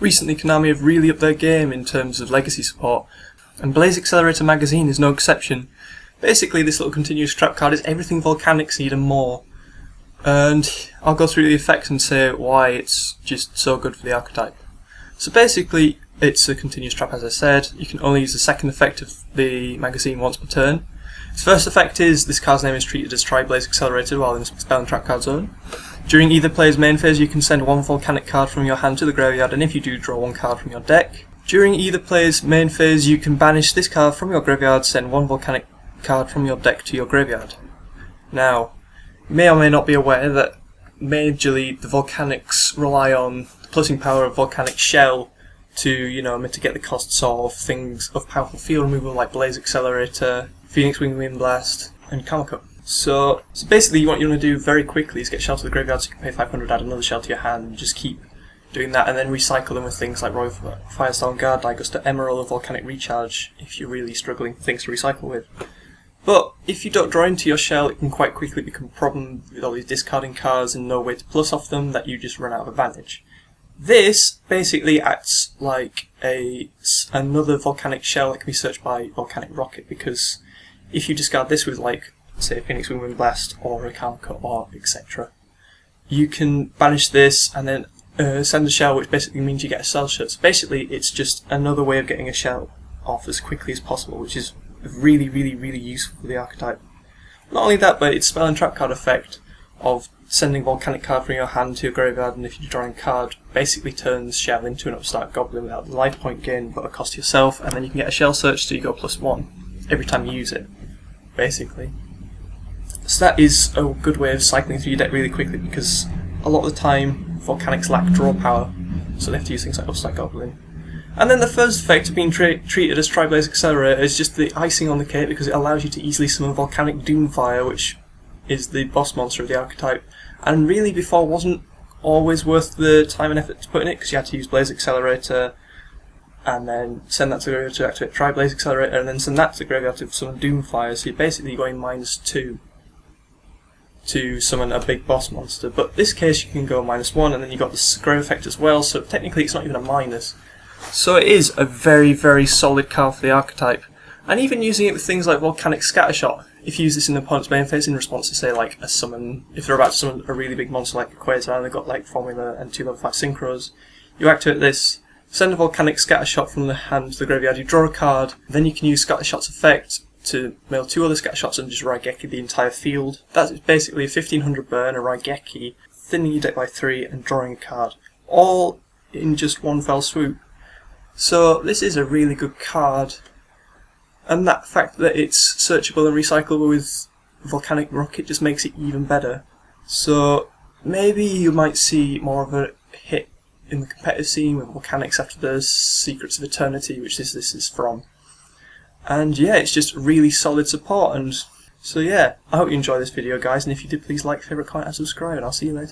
Recently Konami have really upped their game in terms of legacy support, and Blaze Accelerator magazine is no exception. Basically this little continuous trap card is everything Volcanics need and more, and I'll go through the effects and say why it's just so good for the archetype. So basically it's a continuous trap, as I said. You can only use the second effect of the magazine once per turn. Its first effect is this card's name is treated as Tri-Blaze Accelerated while in the spell and trap card zone. During either player's main phase you can send one Volcanic card from your hand to the graveyard, and if you do, draw one card from your deck. During either player's main phase you can banish this card from your graveyard, send one Volcanic card from your deck to your graveyard. Now, you may or may not be aware that majorly the Volcanics rely on the plussing power of Volcanic Shell to, mitigate the costs of things of powerful field removal like Blaze Accelerator, Phoenix Wing Wind Blast, and Camel Cup. So basically what you want to do very quickly is get Shell to the graveyard so you can pay 500, add another Shell to your hand, and just keep doing that, and then recycle them with things like Royal Firestone Guard, Diguster Emerald, or Volcanic Recharge if you're really struggling for things to recycle with. But if you don't draw into your Shell, it can quite quickly become a problem with all these discarding cards and no way to plus off them that you just run out of advantage. This basically acts like another Volcanic Shell that can be searched by Volcanic Rocket, because if you discard this with, like, say, Phoenix Wing Wind Blast or a Camel Cup or etc., you can banish this and then send a Shell, which basically means you get a Shell shot. So basically it's just another way of getting a Shell off as quickly as possible, which is really, really, really useful for the archetype. Not only that, but its spell and trap card effect of sending Volcanic card from your hand to your graveyard, and if you're drawing a card, basically turns Shell into an upstart goblin without the life point gain but a cost to yourself, and then you can get a Shell search so you go +1 every time you use it, basically. So that is a good way of cycling through your deck really quickly, because a lot of the time Volcanics lack draw power, so they have to use things like Upstart Goblin. And then the first effect of being treated as Tri-Blaze Accelerator is just the icing on the cake, because it allows you to easily summon Volcanic Doomfire, which is the boss monster of the archetype, and really before wasn't always worth the time and effort to put in it, because you had to use Blaze Accelerator and then send that to the graveyard to activate Tri-Blaze Accelerator, and then send that to the graveyard to summon Doomfire, so you're basically going -2 to summon a big boss monster. But this case you can go -1, and then you got the Grow effect as well, so technically it's not even a minus. So it is a very, very solid card for the archetype. And even using it with things like Volcanic Scattershot, if you use this in the opponent's main phase in response to, say, like a summon, if they're about to summon a really big monster like a Quasar and they've got like Formula and 2 level 5 Synchros, you activate this, send a Volcanic Scattershot from the hand to the graveyard, you draw a card, then you can use Scattershot's effect to mail 2 other Scattershots and just Raigeki the entire field. That's basically a 1500 burn, a Raigeki, thinning your deck by 3 and drawing a card, all in just one fell swoop. So this is a really good card, and that fact that it's searchable and recyclable with Volcanic Rocket just makes it even better. So maybe you might see more of a hit in the competitive scene with Volcanics after the Secrets of Eternity, which this is from. And yeah, it's just really solid support. And so yeah, I hope you enjoyed this video, guys, and if you did, please like, favourite, comment and subscribe, and I'll see you later.